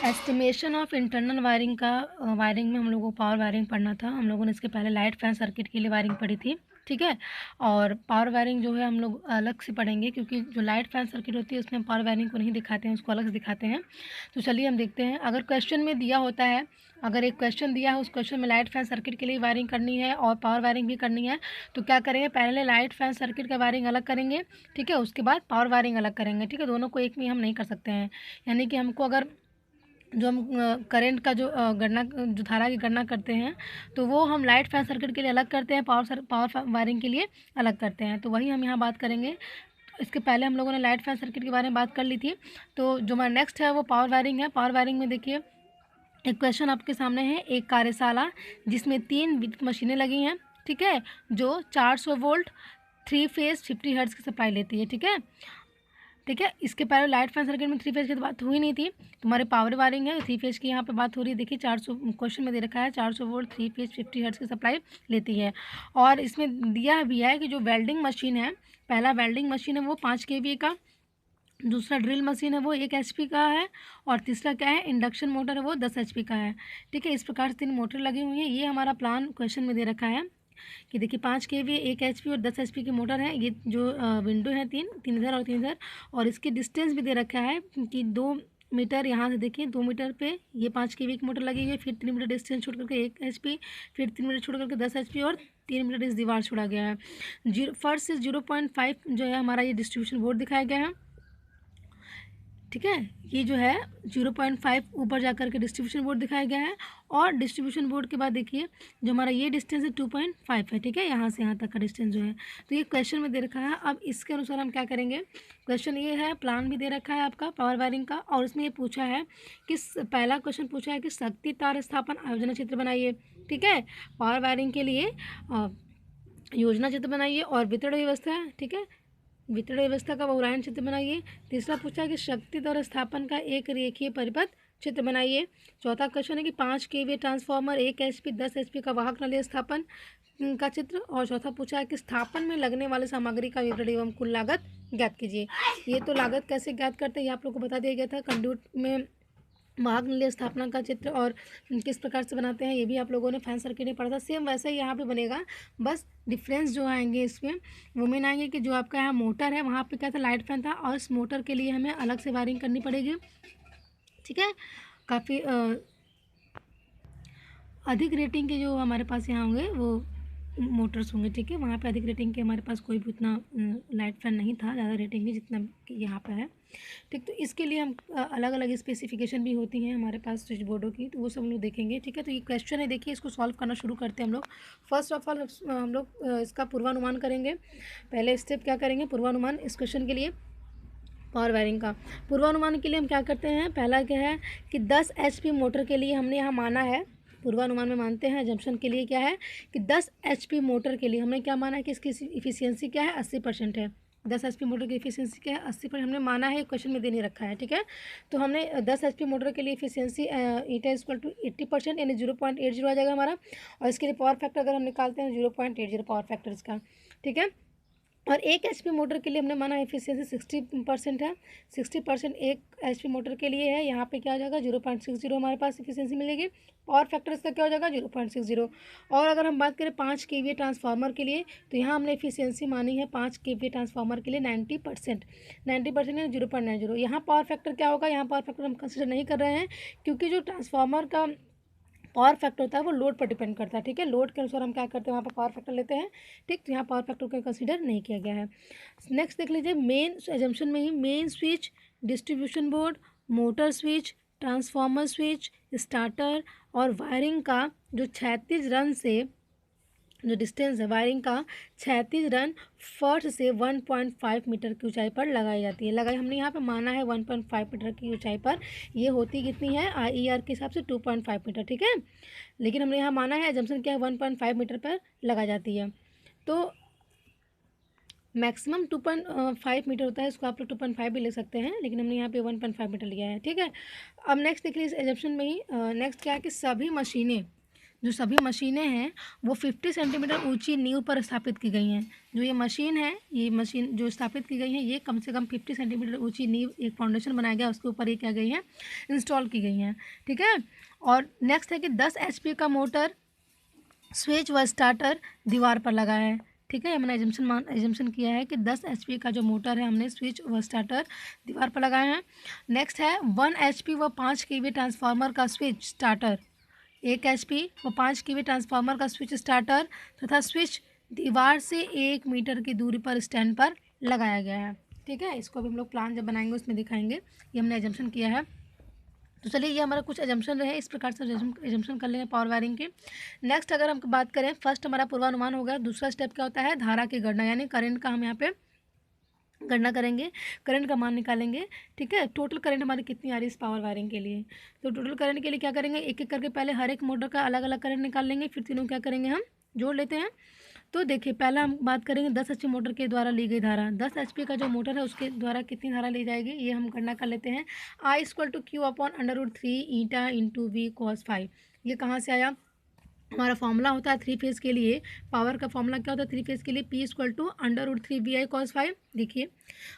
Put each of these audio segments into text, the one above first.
Estimation of internal wiring का wiring में हम लोगों को पावर वायरिंग पढ़ना था। हम लोगों ने इसके पहले लाइट फैन सर्किट के लिए वायरिंग पढ़ी थी, ठीक है। और पावर वायरिंग जो है हम लोग अलग से पढ़ेंगे, क्योंकि जो लाइट फैन सर्किट होती है उसमें पावर वायरिंग को नहीं दिखाते हैं, उसको अलग से दिखाते हैं। तो चलिए हम देखते हैं। अगर क्वेश्चन में दिया होता है, अगर एक क्वेश्चन दिया है, उस क्वेश्चन में लाइट फैन सर्किट के लिए वायरिंग करनी है और पावर वायरिंग भी करनी है, तो क्या करेंगे, पहले लाइट फैन सर्किट का वायरिंग अलग करेंगे, ठीक है, उसके बाद पावर वायरिंग अलग करेंगे, ठीक है। दोनों को एक में हम नहीं कर सकते हैं। यानी कि हमको अगर जो हम करंट का जो गणना, जो धारा की गणना करते हैं, तो वो हम लाइट फैन सर्किट के लिए अलग करते हैं, पावर वायरिंग के लिए अलग करते हैं। तो वही हम यहाँ बात करेंगे। इसके पहले हम लोगों ने लाइट फैन सर्किट के बारे में बात कर ली थी। तो जो हमारा नेक्स्ट है वो पावर वायरिंग है। पावर वायरिंग में देखिए, एक क्वेश्चन आपके सामने है। एक कार्यशाला जिसमें 3 विद्युत मशीनें लगी हैं, ठीक है, जो 400 वोल्ट 3 फेज 50 हर्ट्ज की सप्लाई लेती है, ठीक है, ठीक है। इसके पहले लाइट फैन सर्किट में 3 फेज की तो बात हुई नहीं थी। तुम्हारे पावर वायरिंग है, 3 फेज की यहाँ पे बात हो रही है। देखिए 400 क्वेश्चन में दे रखा है, 400 वोल्ट 3 फेज 50 हर्ट्ज की सप्लाई लेती है। और इसमें दिया भी है कि जो वेल्डिंग मशीन है, पहला वेल्डिंग मशीन है वो 5 kVA का, दूसरा ड्रिल मशीन है वो 1 HP का है, और तीसरा क्या है, इंडक्शन मोटर है वो 10 HP का है, ठीक है। इस प्रकार से 3 मोटर लगी हुई हैं। ये हमारा प्लान क्वेश्चन में दे रखा है कि देखिए 5 kVA 1 HP और 10 HP की मोटर है। ये जो विंडो है तीन इधर और 3 इधर, और इसकी डिस्टेंस भी दे रखा है कि 2 मीटर, यहाँ से देखिए 2 मीटर पे ये 5 kVA की मोटर लगी हुई है। फिर 3 मीटर डिस्टेंस छोड़ करके 1 HP, फिर 3 मीटर छोड़ करके 10 HP, और 3 मीटर इस दीवार छोड़ा गया है। फर्स्ट से 0.5 जो है हमारा ये डिस्ट्रीब्यूशन बोर्ड दिखाया गया है, ठीक है। ये जो है 0.5 ऊपर जाकर के डिस्ट्रीब्यूशन बोर्ड दिखाया गया है। और डिस्ट्रीब्यूशन बोर्ड के बाद देखिए जो हमारा ये डिस्टेंस है 2.5 है, ठीक है, यहाँ से यहाँ तक का डिस्टेंस जो है। तो ये क्वेश्चन में दे रखा है। अब इसके अनुसार हम क्या करेंगे, क्वेश्चन ये है, प्लान भी दे रखा है आपका पावर वायरिंग का, और उसमें ये पूछा है कि पहला क्वेश्चन पूछा है कि शक्ति तार स्थापन आयोजना चित्र बनाइए, ठीक है। पावर वायरिंग के लिए योजना चित्र बनाइए और वितरण व्यवस्था, ठीक है, वितरण व्यवस्था का बहुरायन चित्र बनाइए। तीसरा पूछा है कि शक्ति और स्थापन का एक रेखीय परिपथ चित्र बनाइए। चौथा क्वेश्चन है कि 5 kVA ट्रांसफार्मर 1 HP 10 HP का वाहक नली स्थापन का चित्र। और चौथा पूछा है कि स्थापन में लगने वाली सामग्री का विवरण एवं कुल लागत ज्ञात कीजिए। ये तो लागत कैसे ज्ञात करते हैं ये आप लोग को बता दिया गया था। कंड्यूट में वाहक नली स्थापना का चित्र और किस प्रकार से बनाते हैं ये भी आप लोगों ने फैन सर्किट में पढ़ा था। सेम वैसे ही यहाँ पे बनेगा, बस डिफरेंस जो आएंगे इसमें वो मेन आएंगे कि जो आपका यहाँ मोटर है वहाँ पे क्या था, लाइट फैन था, और इस मोटर के लिए हमें अलग से वायरिंग करनी पड़ेगी, ठीक है। काफ़ी अधिक रेटिंग के जो हमारे पास यहाँ होंगे वो मोटर्स होंगे, ठीक है। वहाँ पे अधिक रेटिंग के हमारे पास कोई भी उतना लाइट फैन नहीं था, ज़्यादा रेटिंग की जितना कि यहाँ पे है, ठीक। तो इसके लिए हम अलग अलग स्पेसिफिकेशन भी होती हैं हमारे पास स्विच बोर्डों की, तो वो सब हम लोग देखेंगे, ठीक है। तो ये क्वेश्चन है, देखिए इसको सॉल्व करना शुरू करते हैं हम लोग। फर्स्ट ऑफ ऑल हम लोग इसका पूर्वानुमान करेंगे। पहले स्टेप क्या करेंगे, पूर्वानुमान इस क्वेश्चन के लिए पावर वायरिंग का पूर्वानुमान के लिए हम क्या करते हैं, पहला क्या है कि 10 HP मोटर के लिए हमने यहाँ माना है, पूर्वानुमान में मानते हैं जंक्शन के लिए क्या है कि 10 HP मोटर के लिए हमने क्या माना है कि इसकी इफिशियंसी क्या है, 80% है। 10 HP मोटर की इफिशियंसी क्या है, 80% हमने माना है, क्वेश्चन में दे नहीं रखा है, ठीक है। तो हमने 10 HP मोटर के लिए इफिशियंसी ईटा इक्वल टू 80% यानी 0.80 आ जाएगा हमारा। और इसके लिए पावर फैक्टर अगर हम निकालते हैं 0.80 पावर फैक्टर इसका, ठीक है। और 1 HP मोटर के लिए हमने माना एफिशिएंसी 60% है। 60% 1 HP मोटर के लिए है, यहाँ पे क्या हो जाएगा 0.60 हमारे पास एफिशिएंसी मिलेगी। पावर फैक्टर इसका क्या हो जाएगा 0.60। और अगर हम बात करें 5 kVA ट्रांसफार्मर के लिए, तो यहाँ हमने एफिशिएंसी मानी है 5 kVA ट्रांसफार्मर के लिए 90%। 90% यानी 0.90। यहाँ पावर फैक्टर क्या होगा, यहाँ पावर फैक्टर हम कंसिडर नहीं कर रहे हैं, क्योंकि जो ट्रांसफार्मर का पावर फैक्टर होता है वो लोड पर डिपेंड करता है, ठीक है। लोड के अनुसार हम क्या करते हैं वहाँ पर पावर फैक्टर लेते हैं, ठीक। तो यहाँ पावर फैक्टर को कंसीडर नहीं किया गया है। नेक्स्ट देख लीजिए, मेन एजम्पशन में ही main switch, distribution board, motor switch, transformer switch, starter और वायरिंग का जो 36 रन से जो डिस्टेंस है वायरिंग का 36 रन फर्स्ट से 1.5 मीटर की ऊंचाई पर लगाई जाती है। लगाई हमने यहाँ पे माना है 1.5 मीटर की ऊंचाई पर, ये होती कितनी है IER के हिसाब से 2.5 मीटर, ठीक है। लेकिन हमने यहाँ माना है एजम्पशन क्या है 1.5 मीटर पर लगाई जाती है। तो मैक्सिमम 2.5 मीटर होता है, इसको आप लोग 2.5 भी ले सकते हैं, लेकिन हमने यहाँ पे 1.5 मीटर लिया है, ठीक है। अब नेक्स्ट देखिए इस एजम्पशन में ही नेक्स्ट क्या है कि सभी मशीनें जो सभी मशीनें हैं वो 50 सेंटीमीटर ऊंची नींव पर स्थापित की गई हैं। जो ये मशीन जो स्थापित की गई है ये कम से कम 50 सेंटीमीटर ऊंची नींव, एक फाउंडेशन बनाया गया, उसके ऊपर ये क्या गई है, इंस्टॉल की गई हैं। ठीक है। और नेक्स्ट है कि 10 HP का मोटर, स्विच व स्टार्टर दीवार पर लगा है। ठीक है, हमने एजम्पशन किया है कि 10 HP का जो मोटर है हमने स्विच व स्टार्टर दीवार पर लगाए हैं। नेक्स्ट है 1 HP व 5 kV ट्रांसफार्मर का स्विच स्टार्टर, 1 HP व 5 kV ट्रांसफार्मर का स्विच स्टार्टर तथा स्विच दीवार से 1 मीटर की दूरी पर स्टैंड पर लगाया गया है। ठीक है, इसको भी हम लोग प्लान जब बनाएंगे उसमें दिखाएंगे। ये हमने एजम्पशन किया है। तो चलिए ये हमारा कुछ एजम्पशन रहे, इस प्रकार से एजम्पशन कर लेंगे पावर वायरिंग के। नेक्स्ट अगर हम बात करें, फर्स्ट हमारा पूर्वानुमान हो गया। दूसरा स्टेप क्या होता है, धारा की गणना, यानी करंट का हम यहाँ पे गणना करेंगे, करंट का मान निकालेंगे। ठीक है, टोटल करंट हमारी कितनी आ रही है इस पावर वायरिंग के लिए। तो टोटल करंट के लिए क्या करेंगे, एक एक करके पहले हर एक मोटर का अलग अलग करंट निकाल लेंगे, फिर तीनों क्या करेंगे, हम जोड़ लेते हैं। तो देखिए पहला हम बात करेंगे 10 HP मोटर के द्वारा ली गई धारा। 10 HP का जो मोटर है उसके द्वारा कितनी धारा ली जाएगी, ये हम गणना कर लेते हैं। I = Q upon √3 eta into V cos phi. ये कहाँ से आया, हमारा फॉर्मूला होता है 3 फेज़ के लिए, पावर का फॉर्मूला क्या होता है 3 फेज़ के लिए, P = √3 VI cos फाई। देखिए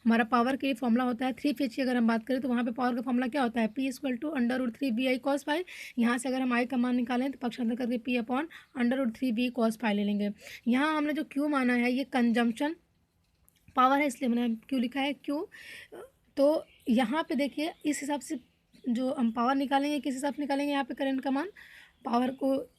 हमारा पावर के लिए फॉर्मूला होता है 3 फेज़ की, अगर हम बात करें तो वहाँ पे पावर का फॉर्मूला क्या होता है, P = √3 VI cos फाई। यहाँ से अगर हम I का मान निकालें तो पक्षांतर करके P upon √3 V cos phi ले लेंगे। यहाँ हमने जो Q माना है ये कंजम्पशन पावर है, इसलिए मैंने Q लिखा है Q। तो यहाँ पे देखिए इस हिसाब से जो हम पावर निकालेंगे, किस हिसाब से निकालेंगे, यहाँ पे करंट का मान, पावर को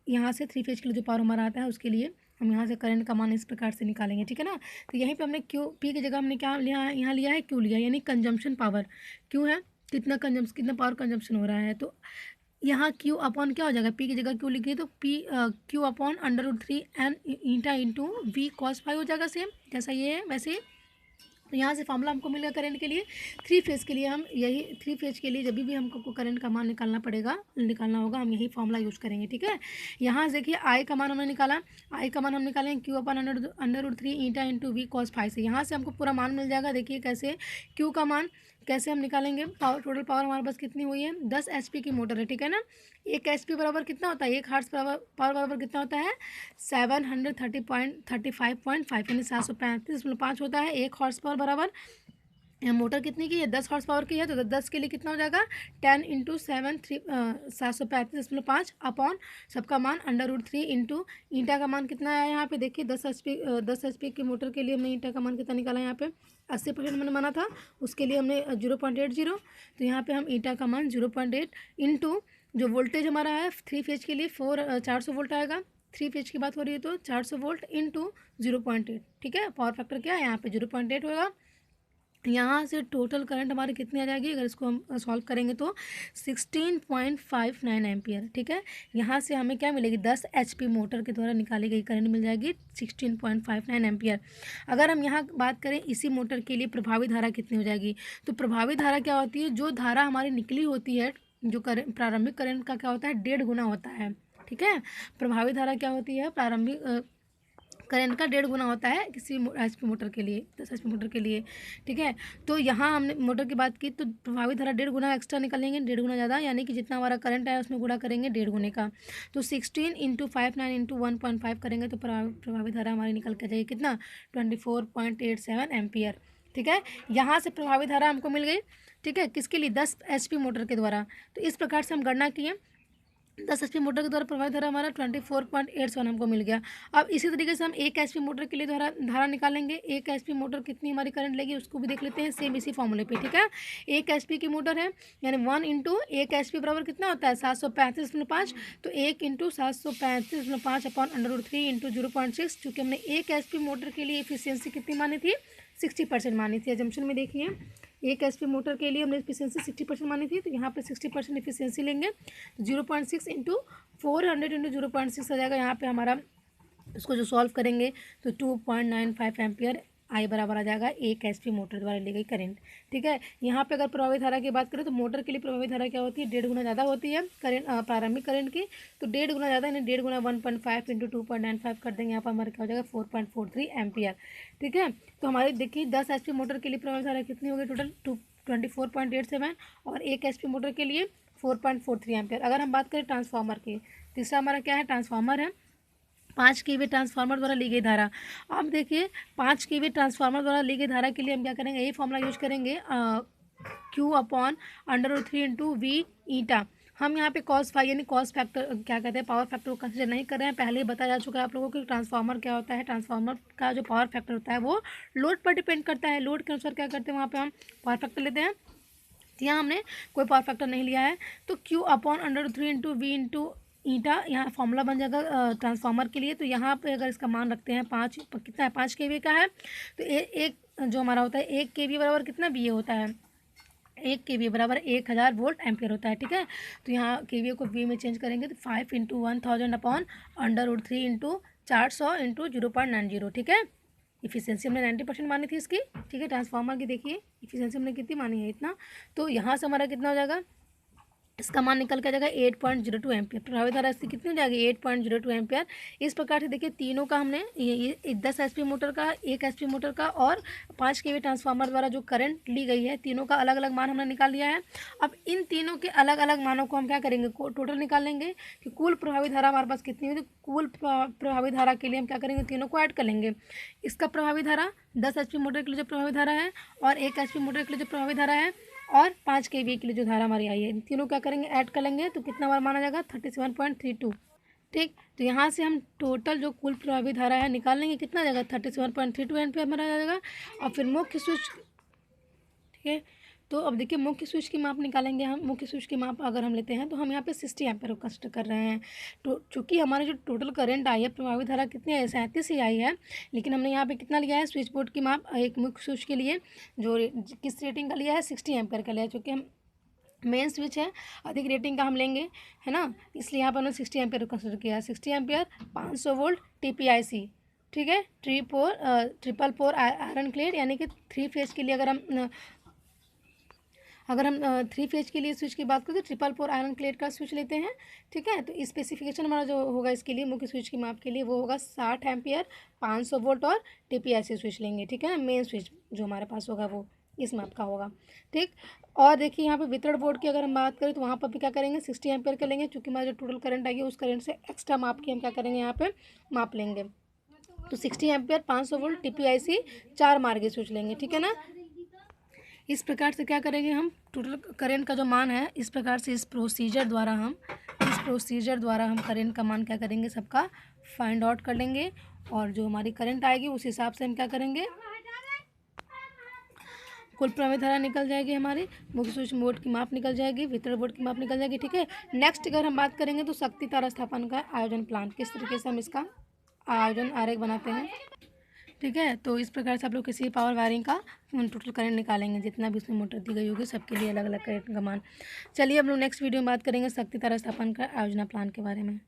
यहाँ से 3 फेज के लिए जो पावर हमारा आता है उसके लिए हम यहाँ से करंट का मान इस प्रकार से निकालेंगे। ठीक है ना। तो यहीं पे हमने P की जगह हमने क्या लिया है, यहाँ लिया है Q लिया, यानी कंजम्पशन पावर Q है, कितना पावर कंजम्पशन हो रहा है। तो यहाँ Q अपॉन क्या हो जाएगा, P की जगह Q लिखिए तो Q upon √3 n eta into V cos phi हो जाएगा, सेम जैसा ये है वैसे ही। तो यहाँ से फॉर्मूला हमको मिलेगा करंट के लिए। 3 फेज़ के लिए हम यही 3 फेज़ के लिए जब भी हमको करंट का मान निकालना होगा हम यही फॉर्मूला यूज़ करेंगे। ठीक है, यहाँ से देखिए आई का मान हमने निकाला, आई का मान हम निकालेंगे Q upon √3 eta into V cos phi से। यहाँ से हमको पूरा मान मिल जाएगा। देखिए कैसे Q का मान कैसे हम निकालेंगे, टोटल पावर हमारे पास कितनी हुई है, 10 HP की मोटर है। ठीक है ना, 1 HP बराबर कितना होता है, 1 हर्ट्ज पावर बराबर कितना होता है, 735.5 यानी 735.5 होता है। 1 हॉर्स पावर बराबर, यहाँ मोटर कितनी की है, 10 हॉर्स पावर की है, तो 10 के लिए कितना हो जाएगा, 10 × 735.5 अपॉन सबका मान √3 इंटू ईटा का मान कितना आया यहाँ पे। देखिए 10 HP की मोटर के लिए हमने ईटा का मान कितना निकाला, यहाँ पे 80% मैंने माना था, उसके लिए हमने 0.80। तो यहाँ पे हम ईटा का मान 0.8 इंटू जो वोल्टेज हमारा है 3 फेज के लिए 400 वोल्ट आएगा। 3 फेज की बात हो रही है तो 400 वोल्ट इंटू 0.8। ठीक है, पावर फैक्टर क्या है यहाँ पे 0.8 होगा। यहाँ से टोटल करंट हमारी कितनी आ जाएगी, अगर इसको हम सॉल्व करेंगे तो 16.59 एम्पियर। ठीक है, यहाँ से हमें क्या मिलेगी, 10 HP मोटर के द्वारा निकाली गई करंट मिल जाएगी 16.59 एम्पियर। अगर हम यहाँ बात करें इसी मोटर के लिए प्रभावी धारा कितनी हो जाएगी, तो प्रभावी धारा क्या होती है, जो धारा हमारी निकली होती है, जो प्रारंभिक करंट का क्या होता है 1.5 गुना होता है। ठीक है, प्रभावी धारा क्या होती है, प्रारंभिक करंट का 1.5 गुना होता है किसी HP मोटर के लिए, 10 HP मोटर के लिए। ठीक है, तो यहाँ हमने मोटर की बात की तो प्रभावी धारा 1.5 गुना एक्स्ट्रा निकालेंगे, 1.5 गुना ज़्यादा, यानी कि जितना हमारा करंट है उसमें गुणा करेंगे 1.5 गुने का। तो 16 × 59 × 1.5 करेंगे तो प्रभावी धारा हमारी निकल के जाएगी कितना, 24.87 एम्पियर। ठीक है, यहाँ से प्रभावी धारा हमको मिल गई। ठीक है, किसके लिए, 10 HP मोटर के द्वारा। तो इस प्रकार से हम गणना किए, 10 HP मोटर के द्वारा प्रभावित धारा हमारा 24.87 हमको मिल गया। अब इसी तरीके से हम 1 HP मोटर के लिए धारा निकालेंगे। 1 HP मोटर कितनी हमारी करंट लेगी उसको भी देख लेते हैं, सेम इसी फॉर्मूले पे। ठीक है, 1 HP की मोटर है, यानी 1 × 1 HP बराबर कितना होता है 735.5। तो 1 × 735.5 अपॉन √3 × 0.6। चूँकि हमने 1 HP मोटर के लिए एफिशिएंसी कितनी मानी थी, 60% मानी थी। एजम्पशन में देखिए 1 HP मोटर के लिए हमने एफिशिएंसी 60% मानी थी, तो यहाँ पे 60% एफिशिएंसी लेंगे तो 0.6 × 400 × 0.6 आ जाएगा। यहाँ पे हमारा इसको जो सॉल्व करेंगे तो 2.95 एम्पियर आई बराबर आ जाएगा 1 HP मोटर द्वारा ली गई करंट। ठीक है, यहाँ पे अगर प्रभावी धारा की बात करें तो मोटर के लिए प्रभावी धारा क्या होती है, 1.5 गुना ज़्यादा होती है करंट प्रारंभिक करंट की। तो 1.5 गुना ज़्यादा, यानी 1.5 गुना 1.5 × 2.95 कर देंगे, यहाँ पर हमारा क्या हो जाएगा 4.43 एम्पियर। ठीक है, तो हमारी देखिए 10 HP मोटर के लिए प्रभावी धारा कितनी होगी, टोटल 24.87, और 1 HP मोटर के लिए 4.43 एम्पियर। अगर हम बात करें ट्रांसफार्मर की, तीसरा हमारा क्या है, ट्रांसफार्मर है। 5 kV ट्रांसफार्मर द्वारा ली गई धारा। अब देखिए 5 kV ट्रांसफार्मर द्वारा ली गई धारा के लिए हम क्या करेंगे, यही फॉर्मूला यूज करेंगे, Q/√3 इंटू वी ईटा। हम यहाँ पे कॉस फाई यानी कॉस फैक्टर क्या कहते हैं, पावर फैक्टर को कंसिडर नहीं कर रहे हैं। पहले ही बताया जा चुका है आप लोगों को कि ट्रांसफार्मर क्या होता है। ट्रांसफार्मर का जो पावर फैक्टर होता है वो लोड पर डिपेंड करता है। लोड के अनुसार क्या करते हैं, वहाँ पे हम पावर फैक्टर लेते हैं। यहाँ हमने कोई पावर फैक्टर नहीं लिया है, तो Q/√3 into we into eta यहाँ फॉर्मूला बन जाएगा ट्रांसफार्मर के लिए। तो यहाँ पे अगर इसका मान रखते हैं 5, कितना है, 5 kV का है, तो एक जो हमारा होता है 1 kV बराबर कितना VA होता है, 1 kV बराबर 1000 वोल्ट एम्पियर होता है। ठीक है, तो यहाँ KVA को V में चेंज करेंगे तो 5 इंटू 1000/√3 इंटू 400 इंटू 0.90। ठीक है, इफिशियंसी हमने 90% मानी थी इसकी। ठीक है, ट्रांसफार्मर की देखिए इफिशियंसी हमने कितनी मानी है, इतना। तो यहाँ से हमारा कितना हो जाएगा, इसका मान निकल के आ जाएगा 8.02 एम्पियर। प्रभावी धारा इसकी कितनी हो जाएगी, 8.02 एम्पियर। इस प्रकार से देखिए तीनों का हमने ये 10 HP मोटर का, 1 HP मोटर का और 5 kV ट्रांसफार्मर द्वारा जो करंट ली गई है, तीनों का अलग अलग मान हमने निकाल लिया है। अब इन तीनों के अलग अलग मानों को हम क्या करेंगे, टोटल निकाल लेंगे कि कुल प्रभावी धारा हमारे पास कितनी हुई। तो कुल प्रभावी धारा के लिए हम क्या करेंगे, तीनों को ऐड कर लेंगे। इसका प्रभावी धारा 10 HP मोटर के लिए जो प्रभावी धारा है और 1 HP मोटर के लिए जो प्रभावी धारा है और 5 kV के लिए जो धारा हमारी आई है, इन तीनों क्या करेंगे, ऐड कर लेंगे। तो कितना बार माना जाएगा, 37.32। ठीक, तो यहाँ से हम टोटल जो कुल प्रभावी धारा है निकाल लेंगे, कितना आ जाएगा 37.32 एम्पियर हमारा आ जाएगा। और फिर मुख्य स्विच, ठीक है, तो अब देखिए मुख्य स्विच की माप निकालेंगे हम। मुख्य स्विच की माप अगर हम लेते हैं तो हम यहाँ पे 60 एम्पियर को कंसिडर कर रहे हैं। तो चूँकि हमारे जो टोटल करंट आई है, प्रभावी धारा कितनी है, 37 ही आई है, लेकिन हमने यहाँ पे कितना लिया है, स्विच बोर्ड की माप एक मुख्य स्विच के लिए जो किस रेटिंग का लिया है, 60 एम्पियर का लिया है। चूँकि हम मेन स्विच है, अधिक रेटिंग का हम लेंगे, है ना, इसलिए यहाँ पर हमने 60 एम्पियर को कंसिडर किया है। 60 एम्पियर 500 वोल्ट TPIC। ठीक है, 444 आयरन क्लेड, यानी कि 3 फेज के लिए अगर हम 3 फेज के लिए स्विच की बात करें तो 444 आयरन क्लेड का स्विच लेते हैं। ठीक है, तो स्पेसिफिकेशन हमारा जो होगा इसके लिए, मुख्य स्विच की माप के लिए, वो होगा 60 एम्पियर 500 वोल्ट और TPIC स्विच लेंगे। ठीक है ना, मेन स्विच जो हमारे पास होगा वो इस माप का होगा। ठीक, और देखिए यहाँ पे वितरण बोर्ड की अगर हम बात करें तो वहाँ पर भी क्या करेंगे, 60 एम्पियर का लेंगे। चूँकि हमारा जो टोटल करंट आएगी उस करंट से एक्स्ट्रा माप की हम क्या करेंगे, यहाँ पे माप लेंगे। तो 60 एम्पियर 500 वोल्ट TPIC 4 मार्गी स्विच लेंगे। ठीक है ना, इस प्रकार से क्या करेंगे हम, टोटल करंट का जो मान है, इस प्रकार से इस प्रोसीजर द्वारा हम करंट का मान क्या करेंगे, सबका फाइंड आउट कर लेंगे। और जो हमारी करंट आएगी उस हिसाब से हम क्या करेंगे, कुल प्रभावी धारा निकल जाएगी हमारी, मुख्य स्विच बोर्ड की माप निकल जाएगी, वितरण बोर्ड की माप निकल जाएगी। ठीक है, नेक्स्ट अगर हम बात करेंगे तो शक्ति तार स्थापन का आयोजन प्लान, किस तरीके से हम इसका आयोजन आरेख बनाते हैं। ठीक है, तो इस प्रकार से आप लोग किसी पावर वायरिंग का टोटल करंट निकालेंगे, जितना भी उसमें मोटर दी गई होगी सबके लिए अलग अलग करंट का मान। चलिए हम लोग नेक्स्ट वीडियो में बात करेंगे शक्ति तार स्थापन का आयोजना प्लान के बारे में।